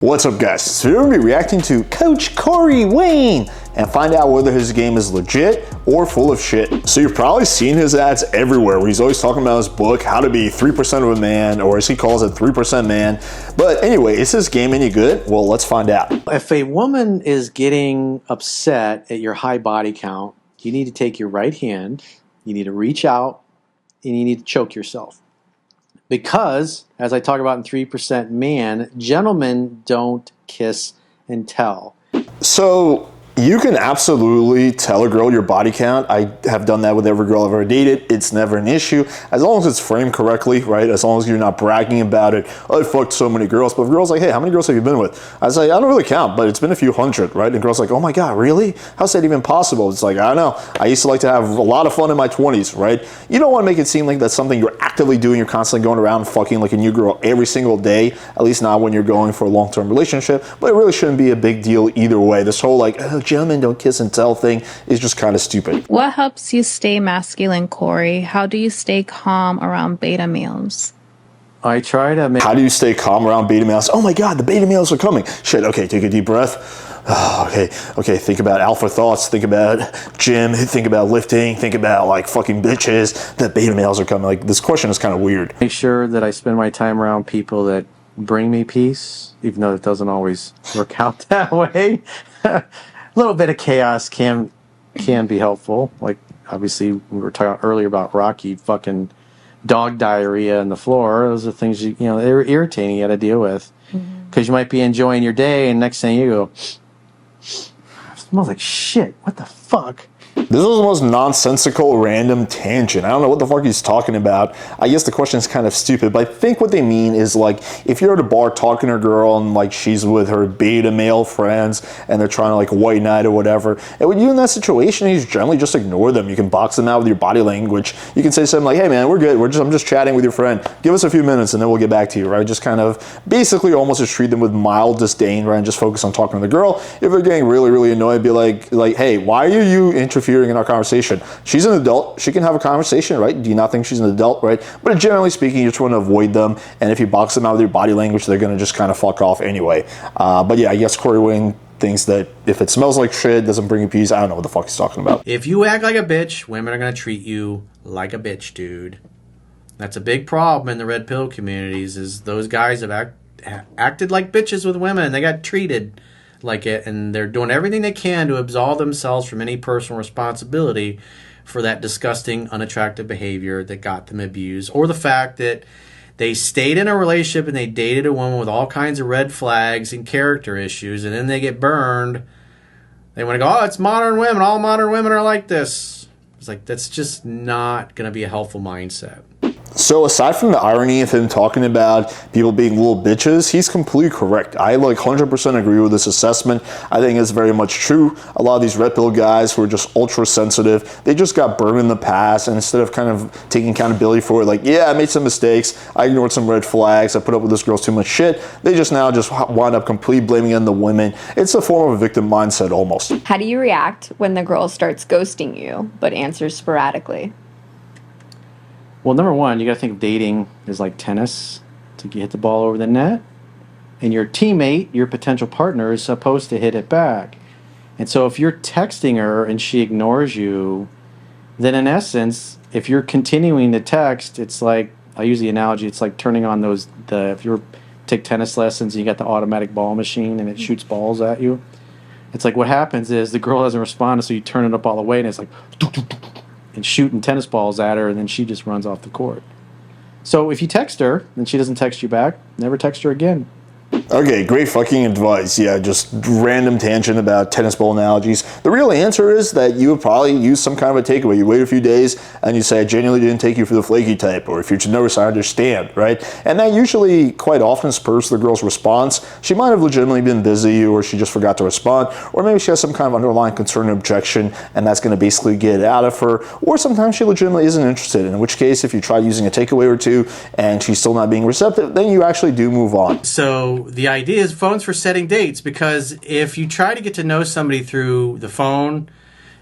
What's up, guys? So we're going to be reacting to Coach Corey Wayne and find out whether his game is legit or full of shit. So you've probably seen his ads everywhere where he's always talking about his book, How to Be 3% of a Man, or as he calls it, 3% Man. But anyway, is his game any good? Well, let's find out. If a woman is getting upset at your high body count, you need to take your right hand, you need to reach out, and you need to choke yourself. Because, as I talk about in 3% Man, gentlemen don't kiss and tell. So you can absolutely tell a girl your body count. I have done that with every girl I've ever dated. It's never an issue as long as it's framed correctly, right? As long as you're not bragging about it. Oh, I fucked so many girls. But if girls like, hey, how many girls have you been with? I was like, I don't really count, but it's been a few hundred, right? And girls like, oh my God, really? How's that even possible? It's like, I don't know. I used to like to have a lot of fun in my 20s, right? You don't want to make it seem like that's something you're actively doing. You're constantly going around fucking like a new girl every single day, at least not when you're going for a long-term relationship. But it really shouldn't be a big deal either way. This whole like, oh, gentlemen don't kiss and tell thing is just kind of stupid. What helps you stay masculine, Corey? How do you stay calm around beta males? I try to make... How do you stay calm around beta males? Oh my God, the beta males are coming. Shit, okay, take a deep breath. Oh, okay, think about alpha thoughts, think about gym, think about lifting, think about like fucking bitches. The beta males are coming. Like, this question is kind of weird. Make sure that I spend my time around people that bring me peace, even though it doesn't always work out that way. A little bit of chaos can be helpful. Like, obviously, we were talking earlier about Rocky fucking dog diarrhea on the floor. Those are things they're irritating you got to deal with because you might be enjoying your day and next thing you go, it smells like shit. What the fuck? This is the most nonsensical, random tangent. I don't know what the fuck he's talking about. I guess the question is kind of stupid, but I think what they mean is like, if you're at a bar talking to a girl and like she's with her beta male friends and they're trying to like white knight or whatever, and when you're in that situation, you generally just ignore them. You can box them out with your body language. You can say something like, hey man, we're good. I'm just chatting with your friend. Give us a few minutes and then we'll get back to you, right? Just kind of basically almost just treat them with mild disdain, right? And just focus on talking to the girl. If they're getting really, really annoyed, be like, hey, why are you interfering in our conversation? She's an adult. She can have a conversation, right? Do you not think she's an adult, right? But generally speaking, you just want to avoid them. And if you box them out with your body language, they're going to just kind of fuck off anyway. But yeah, I guess Corey Wayne thinks that if it smells like shit, doesn't bring you peace. I don't know what the fuck he's talking about. If you act like a bitch, women are going to treat you like a bitch, dude. That's a big problem in the red pill communities is those guys have acted like bitches with women. They got treated like it, and they're doing everything they can to absolve themselves from any personal responsibility for that disgusting, unattractive behavior that got them abused, or the fact that they stayed in a relationship and they dated a woman with all kinds of red flags and character issues, and then they get burned. They want to go, oh, it's modern women. All modern women are like this. It's like, that's just not going to be a helpful mindset. So aside from the irony of him talking about people being little bitches, he's completely correct. I like 100% agree with this assessment. I think it's very much true. A lot of these red pill guys who are just ultra sensitive, they just got burned in the past, and instead of kind of taking accountability for it, like, yeah, I made some mistakes, I ignored some red flags, I put up with this girl's too much shit, they just now just wind up completely blaming it on the women. It's a form of a victim mindset almost. How do you react when the girl starts ghosting you but answers sporadically? Well, number one, you got to think of dating is like tennis. To hit the ball over the net, and your teammate, your potential partner, is supposed to hit it back. And so if you're texting her and she ignores you, then in essence, if you're continuing to text, it's like, I use the analogy, it's like turning on if you take tennis lessons and you got the automatic ball machine and it shoots balls at you. It's like what happens is the girl doesn't respond, so you turn it up all the way and it's like and shooting tennis balls at her, and then she just runs off the court. So if you text her and she doesn't text you back, never text her again. Okay, great fucking advice. Yeah, just random tangent about tennis ball analogies. The real answer is that you would probably use some kind of a takeaway. You wait a few days and you say, I genuinely didn't take you for the flaky type, or if you should notice, I understand, right? And that usually quite often spurs the girl's response. She might have legitimately been busy, or she just forgot to respond, or maybe she has some kind of underlying concern or objection, and that's going to basically get it out of her, or sometimes she legitimately isn't interested, in which case, if you try using a takeaway or two and she's still not being receptive, then you actually do move on. So the idea is phones for setting dates, because if you try to get to know somebody through the phone,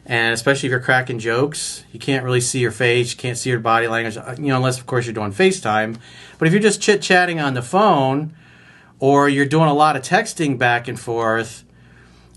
and especially if you're cracking jokes, you can't really see your face, you can't see your body language, unless of course you're doing FaceTime. But if you're just chit-chatting on the phone, or you're doing a lot of texting back and forth,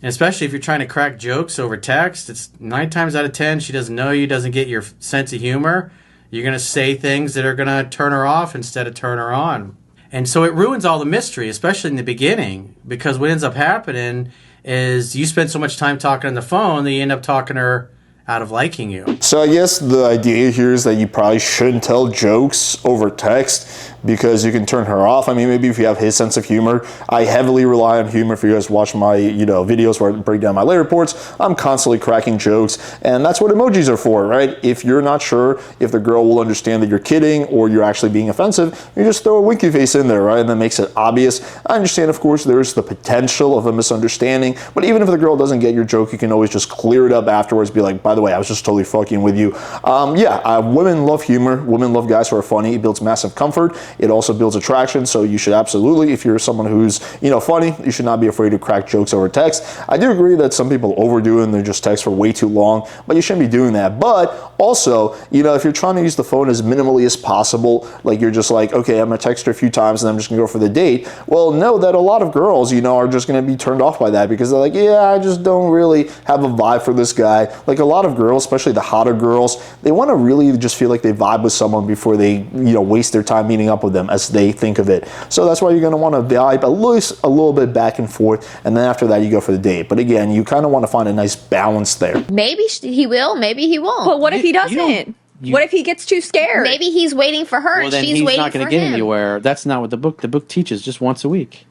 and especially if you're trying to crack jokes over text, it's 9 times out of 10 she doesn't know you, doesn't get your sense of humor. You're going to say things that are going to turn her off instead of turn her on. And so it ruins all the mystery, especially in the beginning, because what ends up happening is you spend so much time talking on the phone that you end up talking her out of liking you. So I guess the idea here is that you probably shouldn't tell jokes over text because you can turn her off. I mean, maybe if you have his sense of humor. I heavily rely on humor. If you guys watch my, videos where I break down my lay reports, I'm constantly cracking jokes, and that's what emojis are for, right? If you're not sure if the girl will understand that you're kidding or you're actually being offensive, you just throw a winky face in there, right? And that makes it obvious. I understand, of course, there's the potential of a misunderstanding, but even if the girl doesn't get your joke, you can always just clear it up afterwards, be like, by the way, I was just totally fucking with you. Women love humor. Women love guys who are funny. It builds massive comfort. It also builds attraction, so you should absolutely, if you're someone who's, funny, you should not be afraid to crack jokes over text. I do agree that some people overdo it and they just text for way too long, but you shouldn't be doing that. But also, if you're trying to use the phone as minimally as possible, like you're just like, okay, I'm gonna text her a few times and I'm just gonna go for the date. Well, know that a lot of girls, are just gonna be turned off by that because they're like, yeah, I just don't really have a vibe for this guy. Like a lot of girls, especially the hotter girls, they want to really just feel like they vibe with someone before they, waste their time meeting up with them, as they think of it. So that's why you're going to want to vibe at least a little bit back and forth, and then after that you go for the date. But again, you kind of want to find a nice balance there. Maybe he will, maybe he won't. But what if he doesn't? What if he gets too scared? Maybe he's waiting for her and she's waiting for him. He's not going to get anywhere. That's not what the book teaches, just once a week.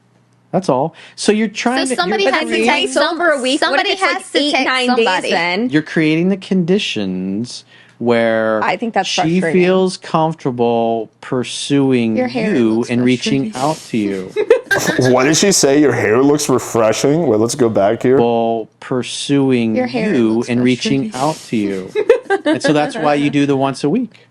That's all. So you're trying to... Somebody has to text over a week. Somebody has to text 8-9 days then. You're creating the conditions where I think that's she feels comfortable pursuing you and reaching out to you. What did she say? Your hair looks refreshing? Well, let's go back here. Pursuing you and reaching out to you. And so that's why you do the once a week.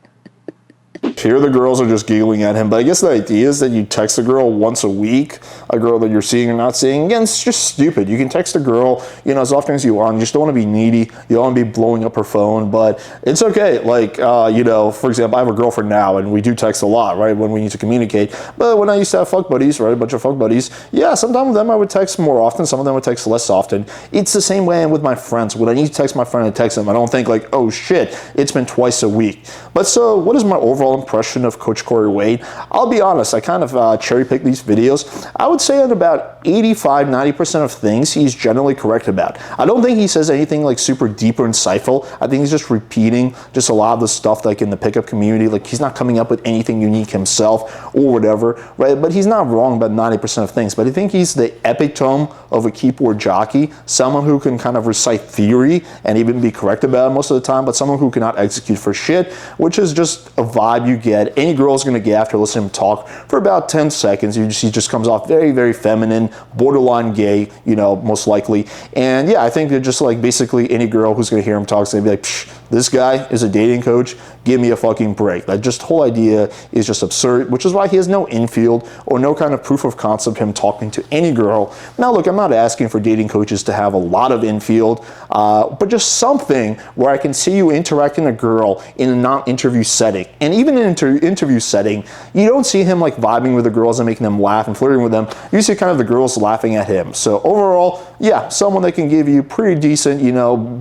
Here the girls are just giggling at him, but I guess the idea is that you text a girl once a week, a girl that you're seeing or not seeing. Again, it's just stupid. You can text a girl, as often as you want. You just don't want to be needy. You don't want to be blowing up her phone, but it's okay. Like, for example, I have a girlfriend now, and we do text a lot, right, when we need to communicate. But when I used to have fuck buddies, right, a bunch of fuck buddies, yeah, sometimes with them I would text more often. Some of them would text less often. It's the same way with my friends. When I need to text my friend, I text them. I don't think like, oh shit, it's been twice a week. But so what is my overall impression of Coach Corey Wade? I'll be honest, I kind of cherry pick these videos. I would say on about 85-90% of things he's generally correct about. I don't think he says anything like super deep or insightful. I think he's just repeating just a lot of the stuff like in the pickup community. Like he's not coming up with anything unique himself or whatever, right? But he's not wrong about 90% of things. But I think he's the epitome of a keyboard jockey, someone who can kind of recite theory and even be correct about it most of the time, but someone who cannot execute for shit, which is just a vibe you get. Any girl's gonna get after listening to him talk for about 10 seconds. He just comes off very, very feminine, borderline gay, most likely. And yeah, I think they're just like basically any girl who's gonna hear him talk is gonna be like, psh, this guy is a dating coach. Give me a fucking break. That just whole idea is just absurd, which is why he has no infield or no kind of proof of concept him talking to any girl. Now, look, I'm not asking for dating coaches to have a lot of infield, but just something where I can see you interacting with a girl in a non-interview setting. And even in an interview setting, you don't see him like vibing with the girls and making them laugh and flirting with them. You see kind of the girls laughing at him. So overall, yeah, someone that can give you pretty decent,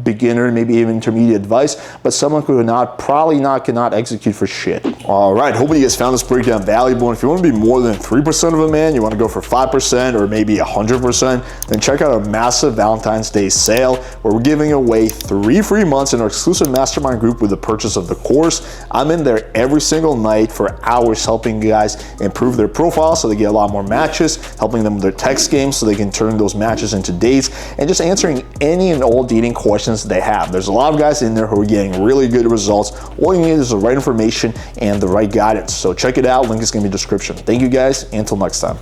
beginner, maybe even intermediate advice, but someone who cannot execute for shit. All right, hopefully you guys found this breakdown valuable. And if you want to be more than 3% of a man, you want to go for 5% or maybe 100%, then check out our massive Valentine's Day sale where we're giving away 3 free months in our exclusive mastermind group with the purchase of the course. I'm in there every single night for hours helping guys improve their profile so they get a lot more matches, helping them with their text games so they can turn those matches into dates, and just answering any and all dating questions they have. There's a lot of guys in there who are getting really good results. All you need is the right information and the right guidance. So check it out. Link is going to be in the description. Thank you guys. Until next time.